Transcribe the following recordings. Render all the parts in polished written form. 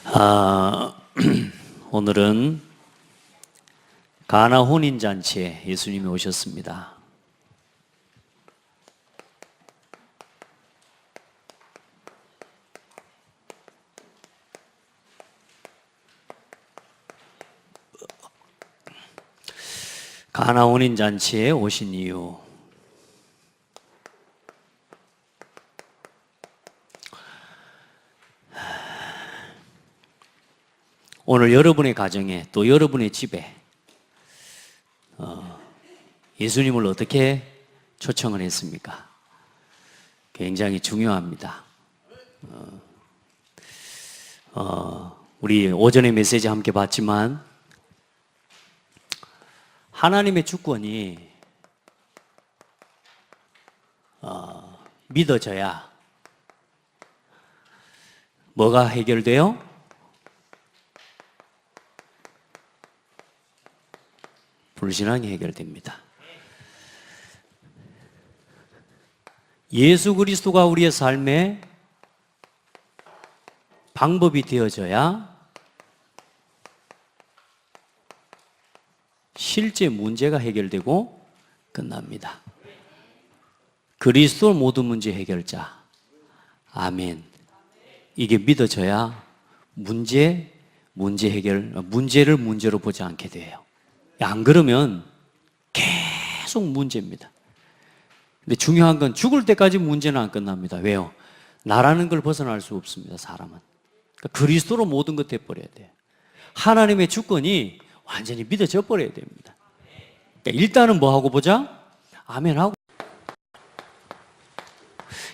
아, 오늘은 가나 혼인잔치에 예수님이 오셨습니다. 가나 혼인잔치에 오신 이유. 오늘 여러분의 가정에 또 여러분의 집에 예수님을 어떻게 초청을 했습니까? 굉장히 중요합니다. 우리 오전에 메시지 함께 봤지만 하나님의 주권이 믿어져야 뭐가 해결돼요? 불신앙이 해결됩니다. 예수 그리스도가 우리의 삶의 방법이 되어져야 실제 문제가 해결되고 끝납니다. 그리스도 모든 문제 해결자. 아멘. 이게 믿어져야 문제를 문제로 보지 않게 돼요. 안 그러면 계속 문제입니다. 근데 중요한 건 죽을 때까지 문제는 안 끝납니다. 왜요? 나라는 걸 벗어날 수 없습니다, 사람은. 그러니까 그리스도로 모든 것 돼버려야 돼요. 하나님의 주권이 완전히 믿어져 버려야 됩니다. 그러니까 일단은 뭐 하고 보자? 아멘 하고.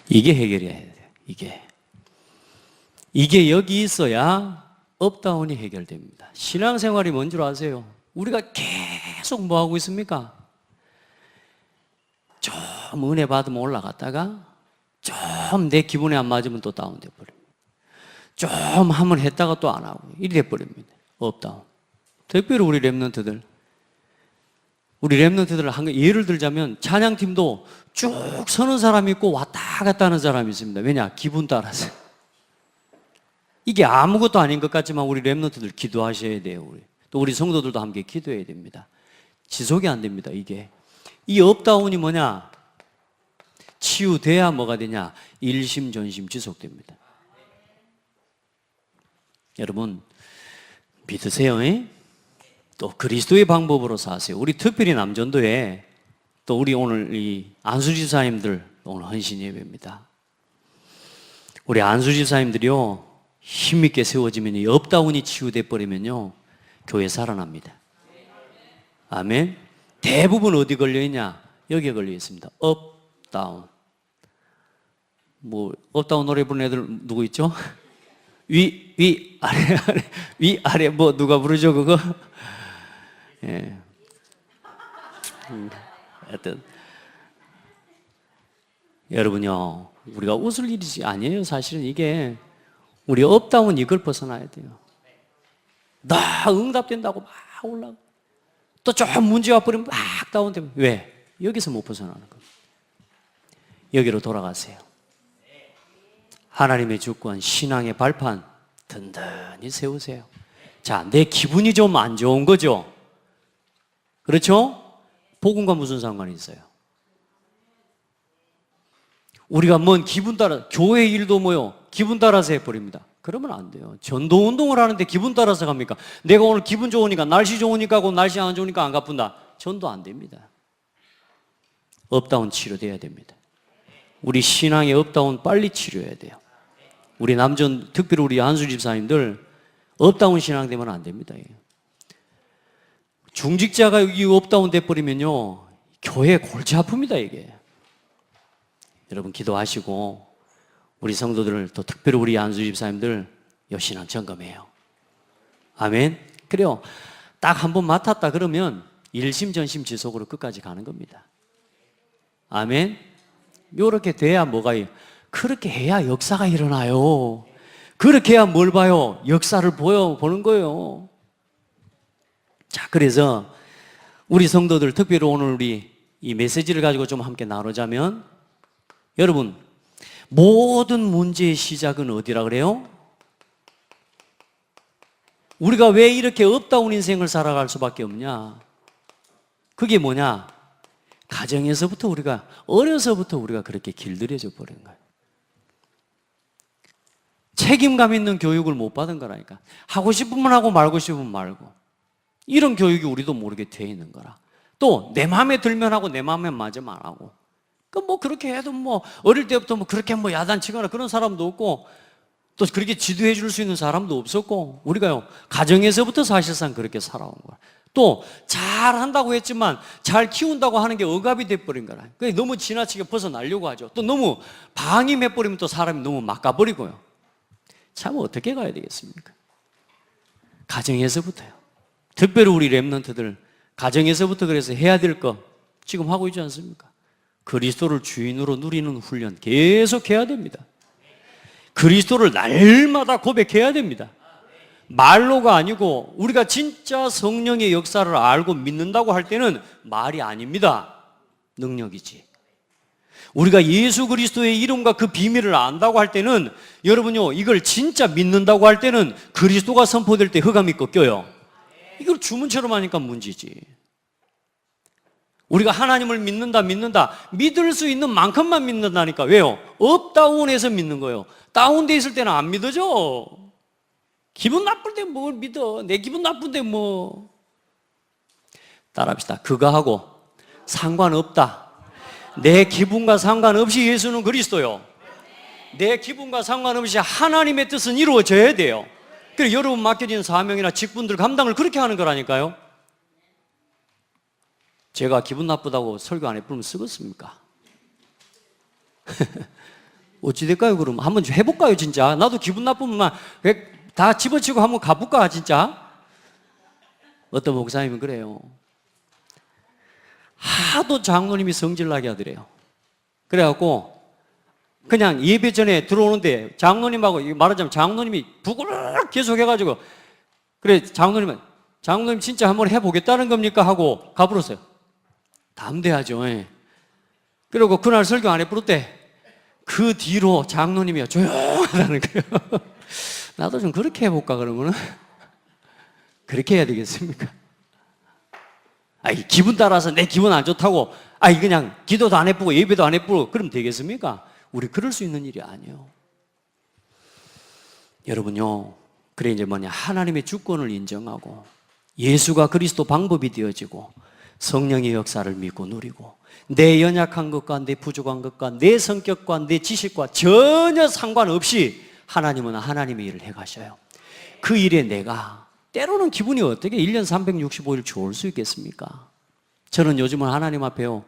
이게 해결해야 돼요. 이게 여기 있어야 업다운이 해결됩니다. 신앙생활이 뭔 줄 아세요? 우리가 계속 뭐 하고 있습니까? 좀 은혜 받으면 올라갔다가 좀 내 기분에 안 맞으면 또 다운돼 버립니다. 좀 한번 했다가 또 안 하고 이래 버립니다. 업다운. 특별히 우리 랩런트들 예를 들자면 찬양팀도 쭉 서는 사람이 있고 왔다 갔다 하는 사람이 있습니다. 왜냐? 기분 따라서. 이게 아무것도 아닌 것 같지만 우리 랩런트들 기도하셔야 돼요. 또 우리 성도들도 함께 기도해야 됩니다. 지속이 안 됩니다. 이게 이 업다운이 뭐냐? 치유돼야 뭐가 되냐? 일심전심 지속됩니다. 여러분 믿으세요. 또 그리스도의 방법으로 사세요. 우리 특별히 남전도에 또 우리 오늘 이 안수 집사님들 오늘 헌신 예배입니다. 우리 안수 집사님들이요 힘있게 세워지면 이 업다운이 치유돼 버리면요 교회 살아납니다. 아멘. 대부분 어디 걸려 있냐? 여기에 걸려 있습니다. 업, 다운. 뭐 업다운 노래 부르는 애들 누구 있죠? 위, 아래, 위, 아래 뭐 누가 부르죠 그거? 예. 하여튼 여러분요 우리가 웃을 일이 아니에요. 사실은 이게 우리 업다운 이걸 벗어나야 돼요. 나 응답된다고 막 올라가. 또 좀 문제 와버리면 막 다운되면 왜? 여기서 못 벗어나는 겁니다. 여기로 돌아가세요. 하나님의 주권, 신앙의 발판 든든히 세우세요. 자, 내 기분이 좀 안 좋은 거죠? 그렇죠? 복음과 무슨 상관이 있어요? 우리가 뭔 기분 따라 교회 일도 뭐요? 기분 따라서 해버립니다. 그러면 안 돼요. 전도 운동을 하는데 기분 따라서 갑니까? 내가 오늘 기분 좋으니까 날씨 좋으니까 하고 날씨 안 좋으니까 안 가뿐다. 전도 안 됩니다. 업다운 치료돼야 됩니다. 우리 신앙의 업다운 빨리 치료해야 돼요. 우리 남전 특별히 우리 안수 집사님들 업다운 신앙 되면 안 됩니다. 중직자가 여기 업다운 돼버리면요 교회 골치 아픕니다. 이게 여러분 기도하시고 우리 성도들을 또 특별히 우리 안수 집사님들 여신앙 점검해요. 아멘. 그래요. 딱 한 번 맡았다 그러면 일심전심 지속으로 끝까지 가는 겁니다. 아멘. 요렇게 돼야 뭐가 그렇게 해야 역사가 일어나요. 그렇게 해야 뭘 봐요? 역사를 보는 거예요. 자, 그래서 우리 성도들 특별히 오늘 우리 이 메시지를 가지고 좀 함께 나누자면 여러분 모든 문제의 시작은 어디라 그래요? 우리가 왜 이렇게 업다운 인생을 살아갈 수밖에 없냐? 그게 뭐냐? 가정에서부터 어려서부터 우리가 그렇게 길들여져 버린 거예요. 책임감 있는 교육을 못 받은 거라니까. 하고 싶으면 하고 말고 싶으면 말고. 이런 교육이 우리도 모르게 돼 있는 거라. 또 내 마음에 들면 하고 내 마음에 맞으면 안 하고. 그렇게 해도 어릴 때부터 그렇게 야단치거나 그런 사람도 없고, 또 그렇게 지도해 줄 수 있는 사람도 없었고, 우리가요, 가정에서부터 사실상 그렇게 살아온 거야. 또 잘한다고 했지만 잘 키운다고 하는 게 억압이 돼버린 거라. 너무 지나치게 벗어나려고 하죠. 또 너무 방임해버리면 또 사람이 너무 막아버리고요. 참 어떻게 가야 되겠습니까? 가정에서부터요. 특별히 우리 렘넌트들 가정에서부터 그래서 해야 될 거 지금 하고 있지 않습니까? 그리스도를 주인으로 누리는 훈련 계속 해야 됩니다. 그리스도를 날마다 고백해야 됩니다. 말로가 아니고 우리가 진짜 성령의 역사를 알고 믿는다고 할 때는 말이 아닙니다. 능력이지. 우리가 예수 그리스도의 이름과 그 비밀을 안다고 할 때는, 여러분요, 이걸 진짜 믿는다고 할 때는 그리스도가 선포될 때 흑암이 꺾여요. 이걸 주문처럼 하니까 문제지. 우리가 하나님을 믿는다 믿을 수 있는 만큼만 믿는다니까. 왜요? 업다운해서 믿는 거예요. 다운돼 있을 때는 안 믿어져. 기분 나쁠 때 뭘 믿어? 내 기분 나쁜데 따라합시다. 그거하고 상관없다. 내 기분과 상관없이 예수는 그리스도요. 내 기분과 상관없이 하나님의 뜻은 이루어져야 돼요. 그래서 여러분 맡겨진 사명이나 직분들 감당을 그렇게 하는 거라니까요. 제가 기분 나쁘다고 설교 안 해보면 쓰겠습니까? 어찌 될까요? 그럼 한번 해볼까요? 진짜 나도 기분 나쁘면 다 집어치고 한번 가볼까? 진짜 어떤 목사님은 그래요. 하도 장로님이 성질나게 하더래요. 그래갖고 그냥 예배 전에 들어오는데 장로님하고 말하자면 장로님이 부글럭 계속 해가지고, 그래 장로님 진짜 한번 해보겠다는 겁니까? 하고 가버렸어요. 담대하죠. 그리고 그날 설교 안 해버렸대. 그 뒤로 장로님이 조용하다는 거예요. 나도 좀 그렇게 해볼까 그러면은. 그렇게 해야 되겠습니까? 기분 따라서 내 기분 안 좋다고 그냥 기도도 안 해보고 예배도 안 해보고 그러면 되겠습니까? 우리 그럴 수 있는 일이 아니에요. 여러분요, 그래 이제 하나님의 주권을 인정하고 예수가 그리스도 방법이 되어지고 성령의 역사를 믿고 누리고 내 연약한 것과 내 부족한 것과 내 성격과 내 지식과 전혀 상관없이 하나님은 하나님의 일을 해가셔요. 그 일에 내가 때로는 기분이 어떻게 1년 365일 좋을 수 있겠습니까? 저는 요즘은 하나님 앞에요,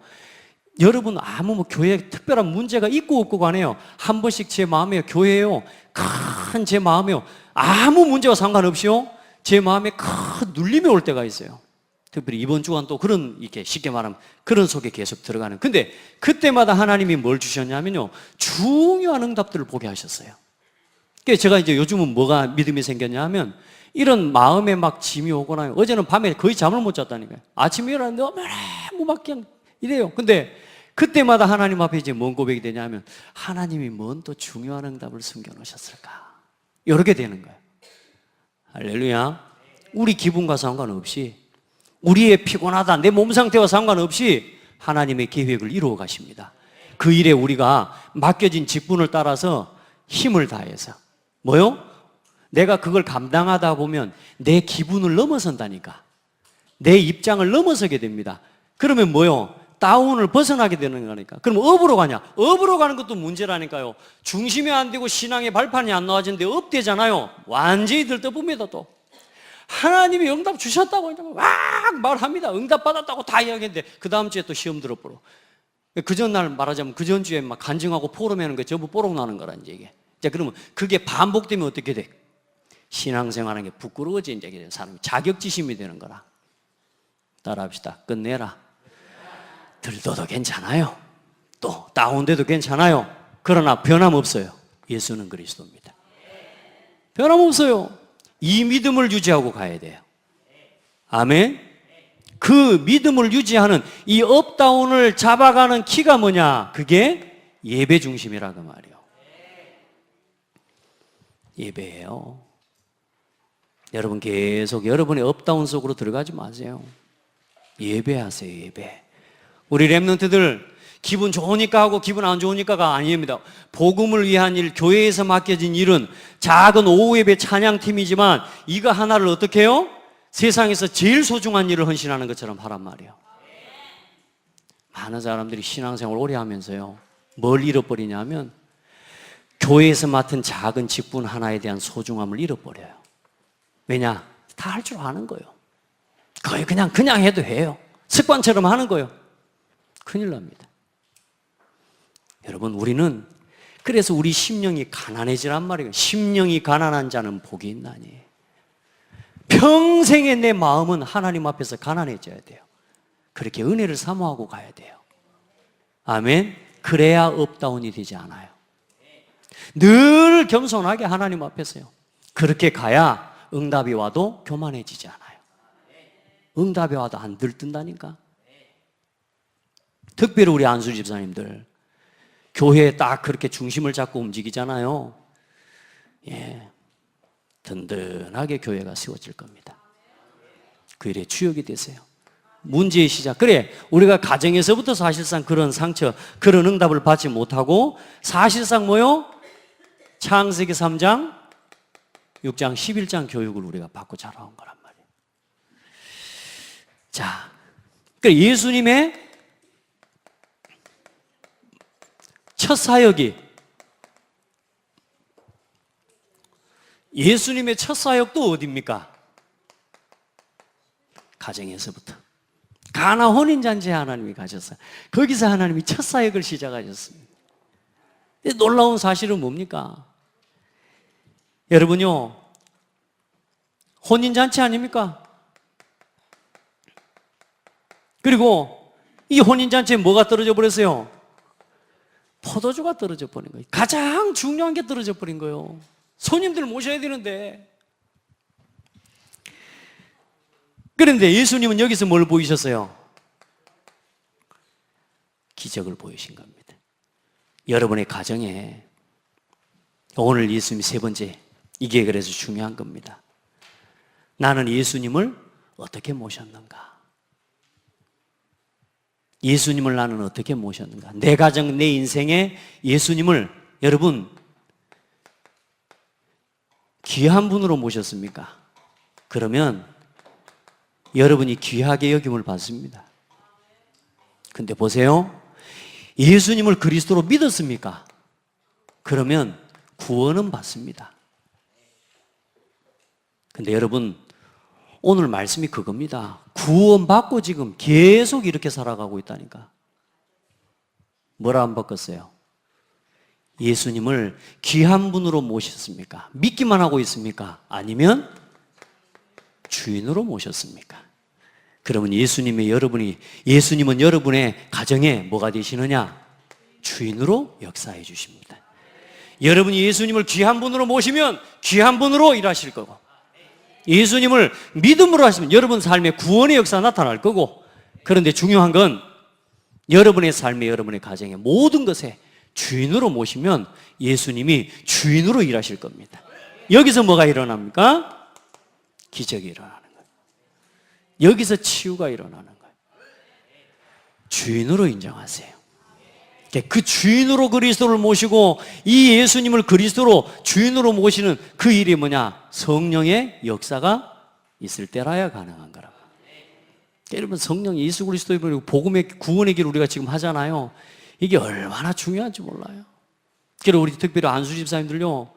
여러분 아무 교회에 특별한 문제가 있고 없고 간에요, 한 번씩 제 마음에 교회에요, 큰 제 마음에요, 아무 문제와 상관없이요, 제 마음에 큰 눌림이 올 때가 있어요. 특별히 이번 주간 또 이렇게 쉽게 말하면 그런 속에 계속 들어가는. 근데 그때마다 하나님이 뭘 주셨냐면요, 중요한 응답들을 보게 하셨어요. 그래서 제가 이제 요즘은 뭐가 믿음이 생겼냐 하면, 이런 마음에 짐이 오거나, 어제는 밤에 거의 잠을 못 잤다니까요. 아침에 일어났는데 너무 그냥 이래요. 근데 그때마다 하나님 앞에 이제 뭔 고백이 되냐 하면, 하나님이 뭔 또 중요한 응답을 숨겨놓으셨을까? 이렇게 되는 거예요. 할렐루야. 우리 기분과 상관없이, 우리의 피곤하다, 내 몸 상태와 상관없이 하나님의 계획을 이루어 가십니다. 그 일에 우리가 맡겨진 직분을 따라서 힘을 다해서 뭐요? 내가 그걸 감당하다 보면 내 기분을 넘어선다니까. 내 입장을 넘어서게 됩니다. 그러면 뭐요? 다운을 벗어나게 되는 거니까. 그럼 업으로 가냐? 업으로 가는 것도 문제라니까요. 중심이 안 되고 신앙의 발판이 안 나와지는데 업되잖아요. 완전히 들떠봅니다. 또 하나님이 응답 주셨다고 막 말합니다. 응답 받았다고 다 이야기했는데 그 다음 주에 또 시험 들어버려. 그 전날 말하자면 그 전주에 막 간증하고 포럼하는 거 전부 뽀록 나는 거라 이제 이게. 자, 그러면 그게 반복되면 어떻게 돼? 신앙생활하는 게 부끄러워지 이제 사람이 자격지심이 되는 거라. 따라합시다. 끝내라. 들떠도 괜찮아요. 또 다운돼도 괜찮아요. 그러나 변함없어요. 예수는 그리스도입니다. 변함없어요. 이 믿음을 유지하고 가야 돼요. 아멘. 그 믿음을 유지하는 이 업다운을 잡아가는 키가 뭐냐? 그게 예배 중심이라고 말이에요. 예배예요. 여러분 계속 여러분의 업다운 속으로 들어가지 마세요. 예배하세요. 예배. 우리 렘넌트들 기분 좋으니까 하고 기분 안 좋으니까가 아닙니다. 복음을 위한 일, 교회에서 맡겨진 일은 작은 오후 예배 찬양팀이지만 이거 하나를 어떻게 해요? 세상에서 제일 소중한 일을 헌신하는 것처럼 하란 말이에요. 많은 사람들이 신앙생활 오래 하면서요, 뭘 잃어버리냐면 교회에서 맡은 작은 직분 하나에 대한 소중함을 잃어버려요. 왜냐? 다 할 줄 아는 거예요. 거의 그냥 해도 해요. 습관처럼 하는 거예요. 큰일 납니다. 여러분, 우리는 그래서 우리 심령이 가난해지란 말이에요. 심령이 가난한 자는 복이 있나니. 평생의 내 마음은 하나님 앞에서 가난해져야 돼요. 그렇게 은혜를 사모하고 가야 돼요. 아멘. 그래야 업다운이 되지 않아요. 늘 겸손하게 하나님 앞에서요. 그렇게 가야 응답이 와도 교만해지지 않아요. 응답이 와도 안 들뜬다니까. 특별히 우리 안수 집사님들 교회에 딱 그렇게 중심을 잡고 움직이잖아요. 예, 든든하게 교회가 세워질 겁니다. 그 일에 주역이 되세요. 문제의 시작. 그래, 우리가 가정에서부터 사실상 그런 상처, 그런 응답을 받지 못하고 사실상 뭐요? 창세기 3장, 6장, 11장 교육을 우리가 받고 자라온 거란 말이에요. 자, 그래 예수님의 첫 사역이, 예수님의 첫 사역도 어디입니까? 가정에서부터. 가나 혼인잔치에 하나님이 가셨어요. 거기서 하나님이 첫 사역을 시작하셨습니다. 놀라운 사실은 뭡니까? 여러분요, 혼인잔치 아닙니까? 그리고 이 혼인잔치에 뭐가 떨어져 버렸어요? 포도주가 떨어져 버린 거예요. 가장 중요한 게 떨어져 버린 거예요. 손님들 모셔야 되는데. 그런데 예수님은 여기서 뭘 보이셨어요? 기적을 보이신 겁니다. 여러분의 가정에 오늘 예수님이 세 번째, 이게 그래서 중요한 겁니다. 나는 예수님을 어떻게 모셨는가? 예수님을 나는 어떻게 모셨는가? 내 가정, 내 인생에 예수님을 여러분 귀한 분으로 모셨습니까? 그러면 여러분이 귀하게 여김을 받습니다. 근데 보세요. 예수님을 그리스도로 믿었습니까? 그러면 구원은 받습니다. 근데 여러분, 오늘 말씀이 그겁니다. 구원받고 지금 계속 이렇게 살아가고 있다니까. 뭐라 안 바꿨어요? 예수님을 귀한 분으로 모셨습니까? 믿기만 하고 있습니까? 아니면 주인으로 모셨습니까? 그러면 예수님은 여러분의 가정에 뭐가 되시느냐? 주인으로 역사해 주십니다. 여러분이 예수님을 귀한 분으로 모시면 귀한 분으로 일하실 거고, 예수님을 믿음으로 하시면 여러분 삶에 구원의 역사가 나타날 거고, 그런데 중요한 건 여러분의 삶에, 여러분의 가정에 모든 것에 주인으로 모시면 예수님이 주인으로 일하실 겁니다. 여기서 뭐가 일어납니까? 기적이 일어나는 거예요. 여기서 치유가 일어나는 거예요. 주인으로 인정하세요. 그 주인으로 그리스도를 모시고 이 예수님을 그리스도로 주인으로 모시는 그 일이 뭐냐? 성령의 역사가 있을 때라야 가능한 거라고. 여러분, 성령 예수 그리스도의 복음의 구원의 길 우리가 지금 하잖아요. 이게 얼마나 중요한지 몰라요. 그래서 우리 특별히 안수 집사님들요,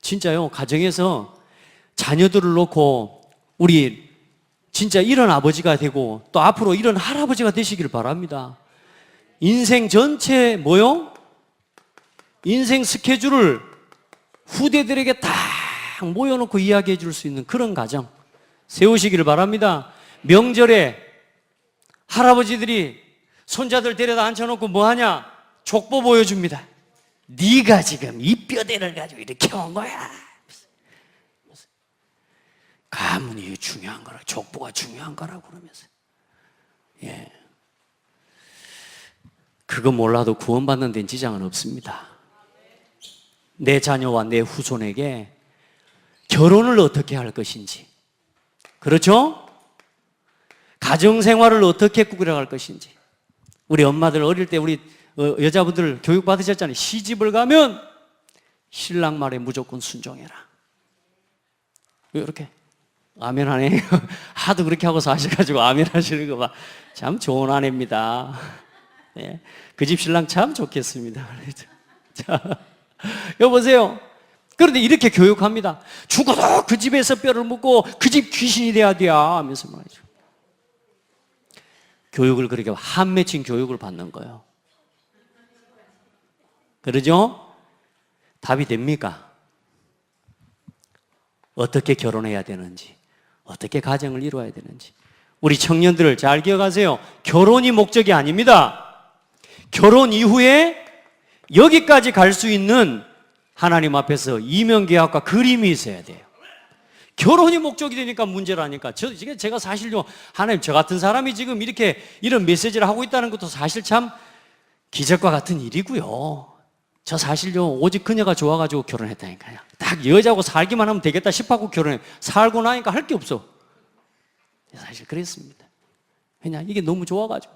진짜요, 가정에서 자녀들을 놓고 우리 진짜 이런 아버지가 되고 또 앞으로 이런 할아버지가 되시길 바랍니다. 인생 전체 뭐요? 인생 스케줄을 후대들에게 다 모여놓고 이야기해 줄 수 있는 그런 가정 세우시기를 바랍니다. 명절에 할아버지들이 손자들 데려다 앉혀놓고 뭐하냐? 족보 보여줍니다. 네가 지금 이 뼈대를 가지고 이렇게 온 거야. 가문이 중요한 거라, 족보가 중요한 거라고 그러면서. 예. 그거 몰라도 구원받는 데는 지장은 없습니다. 내 자녀와 내 후손에게 결혼을 어떻게 할 것인지, 그렇죠? 가정생활을 어떻게 꾸려갈 것인지. 우리 엄마들 어릴 때 우리 여자분들 교육 받으셨잖아요. 시집을 가면 신랑 말에 무조건 순종해라. 왜 이렇게? 아멘 하네. 하도 그렇게 하고 사셔가지고 아멘 하시는 거 봐. 참 좋은 아내입니다. 네. 그 집 신랑 참 좋겠습니다. 자, 여보세요. 그런데 이렇게 교육합니다. 죽어도 그 집에서 뼈를 묻고 그 집 귀신이 돼야 돼 하면서 말이죠. 교육을 그렇게 한 맺힌 교육을 받는 거예요. 그러죠? 답이 됩니까? 어떻게 결혼해야 되는지, 어떻게 가정을 이루어야 되는지. 우리 청년들을 잘 기억하세요. 결혼이 목적이 아닙니다. 결혼 이후에 여기까지 갈 수 있는 하나님 앞에서 이명계약과 그림이 있어야 돼요. 결혼이 목적이 되니까 문제라니까. 제가 사실요, 하나님, 저 같은 사람이 지금 이렇게 이런 메시지를 하고 있다는 것도 사실 참 기적과 같은 일이고요. 저 사실요, 오직 그녀가 좋아가지고 결혼했다니까요. 딱 여자하고 살기만 하면 되겠다 싶어서 결혼해. 살고 나니까 할 게 없어. 사실 그랬습니다. 왜냐, 이게 너무 좋아가지고.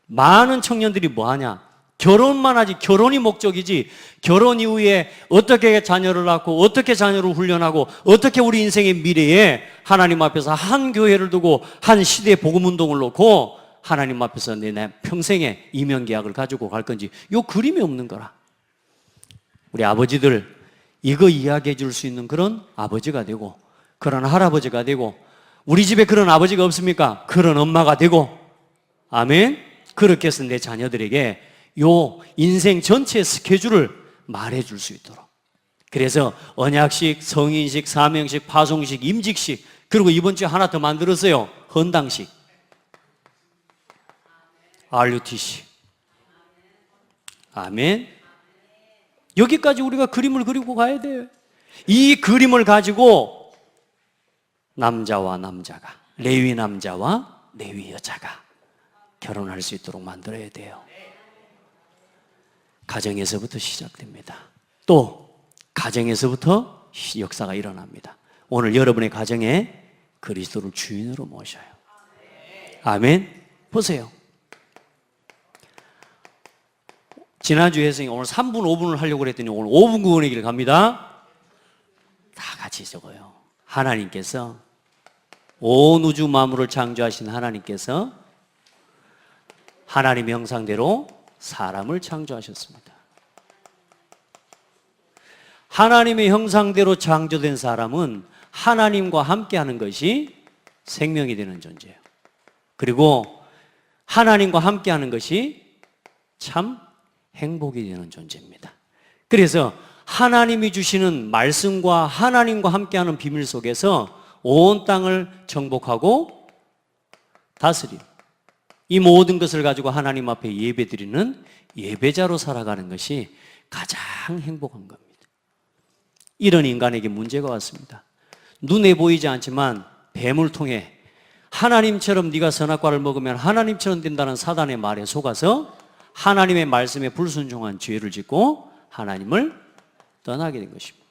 많은 청년들이 뭐 하냐? 결혼만 하지, 결혼이 목적이지, 결혼 이후에 어떻게 자녀를 낳고, 어떻게 자녀를 훈련하고, 어떻게 우리 인생의 미래에 하나님 앞에서 한 교회를 두고, 한 시대의 복음운동을 놓고, 하나님 앞에서 내 평생의 이명계약을 가지고 갈 건지, 요 그림이 없는 거라. 우리 아버지들, 이거 이야기해 줄 수 있는 그런 아버지가 되고, 그런 할아버지가 되고, 우리 집에 그런 아버지가 없습니까? 그런 엄마가 되고, 아멘? 그렇게 해서 내 자녀들에게 요 인생 전체 스케줄을 말해줄 수 있도록. 그래서 언약식, 성인식, 사명식, 파송식, 임직식, 그리고 이번 주에 하나 더 만들었어요. 헌당식, RUT식. 아멘. 여기까지 우리가 그림을 그리고 가야 돼요. 이 그림을 가지고 남자와 남자가, 레위 남자와 레위 여자가 결혼할 수 있도록 만들어야 돼요. 가정에서부터 시작됩니다. 또 가정에서부터 역사가 일어납니다. 오늘 여러분의 가정에 그리스도를 주인으로 모셔요. 아멘. 보세요. 지난주에 해서 오늘 3분, 5분을 하려고 했더니 오늘 5분 구원의 길 갑니다. 다 같이 적어요. 하나님께서 온 우주 만물을 창조하신 하나님께서 하나님의 형상대로 사람을 창조하셨습니다. 하나님의 형상대로 창조된 사람은 하나님과 함께하는 것이 생명이 되는 존재예요. 그리고 하나님과 함께하는 것이 참 행복이 되는 존재입니다. 그래서 하나님이 주시는 말씀과 하나님과 함께하는 비밀 속에서 온 땅을 정복하고 다스림, 이 모든 것을 가지고 하나님 앞에 예배드리는 예배자로 살아가는 것이 가장 행복한 겁니다. 이런 인간에게 문제가 왔습니다. 눈에 보이지 않지만 뱀을 통해 하나님처럼 네가 선악과를 먹으면 하나님처럼 된다는 사단의 말에 속아서 하나님의 말씀에 불순종한 죄를 짓고 하나님을 떠나게 된 것입니다.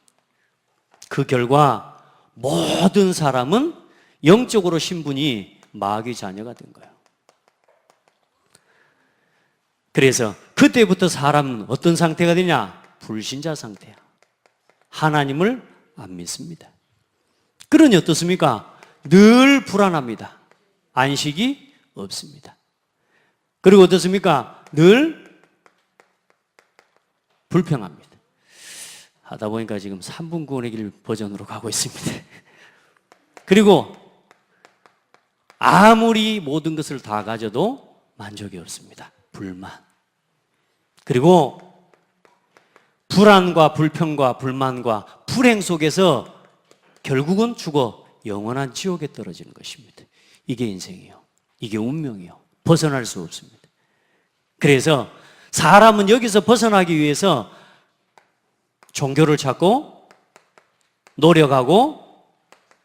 그 결과 모든 사람은 영적으로 신분이 마귀 자녀가 된 거예요. 그래서 그때부터 사람은 어떤 상태가 되냐? 불신자 상태야. 하나님을 안 믿습니다. 그러니 어떻습니까? 늘 불안합니다. 안식이 없습니다. 그리고 어떻습니까? 늘 불평합니다. 하다 보니까 지금 3분 구원의 길 버전으로 가고 있습니다. 그리고 아무리 모든 것을 다 가져도 만족이 없습니다. 불만. 그리고 불안과 불평과 불만과 불행 속에서 결국은 죽어 영원한 지옥에 떨어지는 것입니다. 이게 인생이에요. 이게 운명이에요. 벗어날 수 없습니다. 그래서 사람은 여기서 벗어나기 위해서 종교를 찾고 노력하고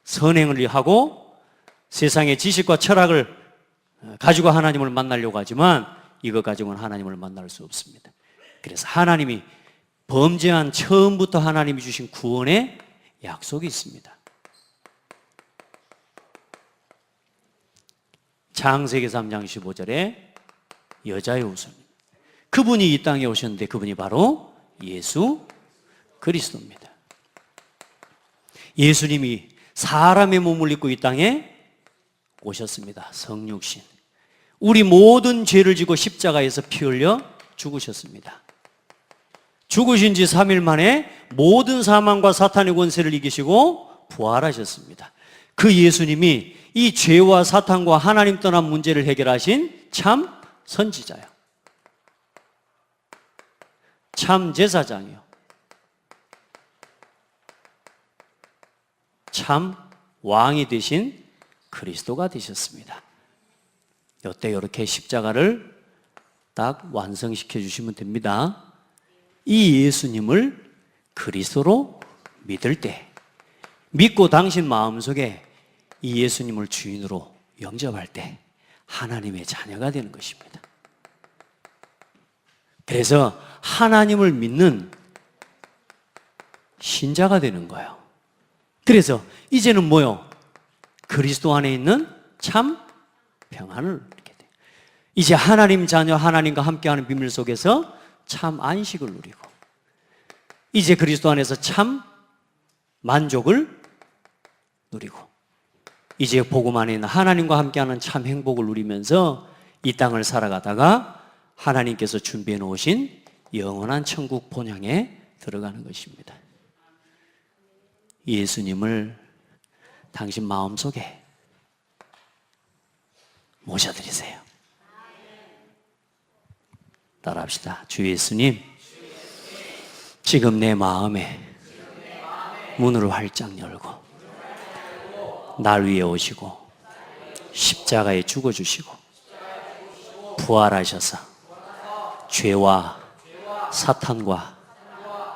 선행을 하고 세상의 지식과 철학을 가지고 하나님을 만나려고 하지만 이것 가지고는 하나님을 만날 수 없습니다. 그래서 하나님이 범죄한 처음부터 하나님이 주신 구원의 약속이 있습니다. 창세기 3장 15절에 여자의 후손. 그분이 이 땅에 오셨는데 그분이 바로 예수 그리스도입니다. 예수님이 사람의 몸을 입고 이 땅에 오셨습니다. 성육신. 우리 모든 죄를 지고 십자가에서 피 흘려 죽으셨습니다. 죽으신 지 3일 만에 모든 사망과 사탄의 권세를 이기시고 부활하셨습니다. 그 예수님이 이 죄와 사탄과 하나님 떠난 문제를 해결하신 참 선지자요. 참 제사장이요. 참 왕이 되신 그리스도가 되셨습니다. 이때 이렇게 십자가를 딱 완성시켜 주시면 됩니다. 이 예수님을 그리스도로 믿을 때, 믿고 당신 마음속에 이 예수님을 주인으로 영접할 때 하나님의 자녀가 되는 것입니다. 그래서 하나님을 믿는 신자가 되는 거예요. 그래서 이제는 뭐요? 그리스도 안에 있는 참 평안을 누리게 돼요. 이제 하나님 자녀, 하나님과 함께하는 비밀 속에서 참 안식을 누리고, 이제 그리스도 안에서 참 만족을 누리고, 이제 복음 안에 있는 하나님과 함께하는 참 행복을 누리면서 이 땅을 살아가다가 하나님께서 준비해 놓으신 영원한 천국 본향에 들어가는 것입니다. 예수님을 당신 마음속에 모셔드리세요. 따라합시다. 주 예수님, 지금 내 마음에 문을 활짝 열고 날 위해 오시고 십자가에 죽어주시고 부활하셔서 죄와 사탄과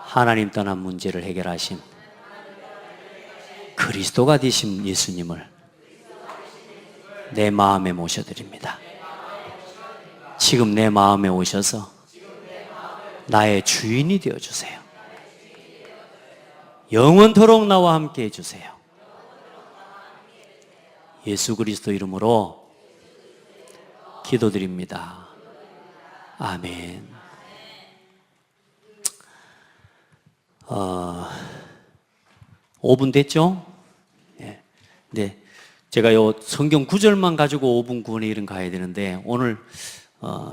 하나님 떠난 문제를 해결하신 그리스도가 되신 예수님을 내 마음에 모셔드립니다. 지금 내 마음에 오셔서 나의 주인이 되어주세요. 영원토록 나와 함께 해주세요. 예수 그리스도 이름으로 기도드립니다. 아멘. 5분 됐죠? 네. 제가 요 성경 구절만 가지고 5분 구원의 일은 가야 되는데, 오늘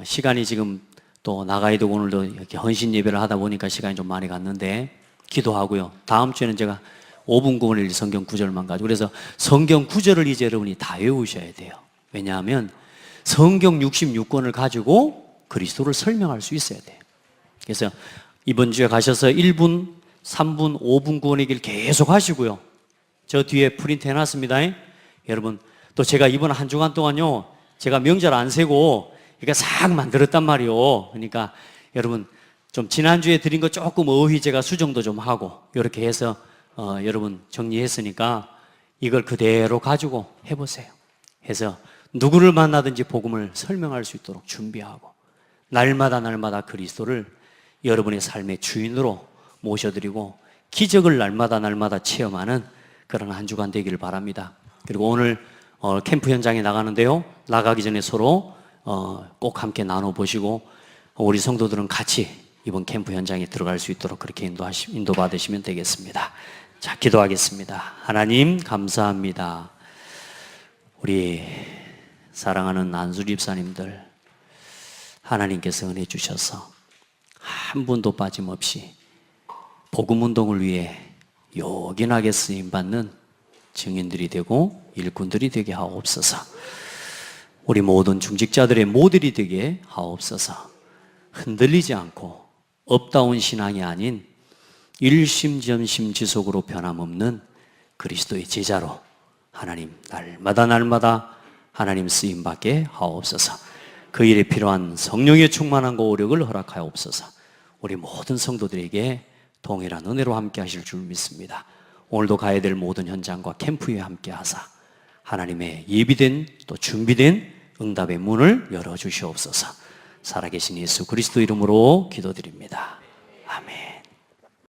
시간이 지금 또 나가야 되고, 오늘도 이렇게 헌신 예배를 하다 보니까 시간이 좀 많이 갔는데, 기도하고요. 다음 주에는 제가 5분 구원의 일 성경 구절만 가지고, 그래서 성경 구절을 이제 여러분이 다 외우셔야 돼요. 왜냐하면 성경 66권을 가지고 그리스도를 설명할 수 있어야 돼요. 그래서 이번 주에 가셔서 1분, 3분, 5분 구원의 길 계속 하시고요. 저 뒤에 프린트 해놨습니다. 여러분, 또 제가 이번 한 주간 동안요, 제가 명절 안 세고 이거 싹 만들었단 말이요. 그러니까 여러분, 좀 지난주에 드린 거 조금 어휘 제가 수정도 좀 하고 이렇게 해서 여러분 정리했으니까 이걸 그대로 가지고 해보세요. 해서 누구를 만나든지 복음을 설명할 수 있도록 준비하고, 날마다 그리스도를 여러분의 삶의 주인으로 모셔드리고 기적을 날마다 체험하는 그런 한 주간 되기를 바랍니다. 그리고 오늘 캠프 현장에 나가는데요, 나가기 전에 서로 꼭 함께 나눠보시고, 우리 성도들은 같이 이번 캠프 현장에 들어갈 수 있도록 그렇게 인도받으시면 되겠습니다. 자, 기도하겠습니다. 하나님 감사합니다. 우리 사랑하는 안수 집사님들, 하나님께서 은혜 주셔서 한 분도 빠짐없이 복음 운동을 위해 요긴하게 쓰임받는 증인들이 되고 일꾼들이 되게 하옵소서. 우리 모든 중직자들의 모델이 되게 하옵소서. 흔들리지 않고 업다운 신앙이 아닌 일심전심지속으로 변함없는 그리스도의 제자로 하나님 날마다 하나님 쓰임받게 하옵소서. 그 일에 필요한 성령의 충만한 고오력을 허락하옵소서. 우리 모든 성도들에게 동일한 은혜로 함께 하실 줄 믿습니다. 오늘도 가야 될 모든 현장과 캠프에 함께 하사 하나님의 예비된 또 준비된 응답의 문을 열어주시옵소서. 살아계신 예수 그리스도 이름으로 기도드립니다. 아멘.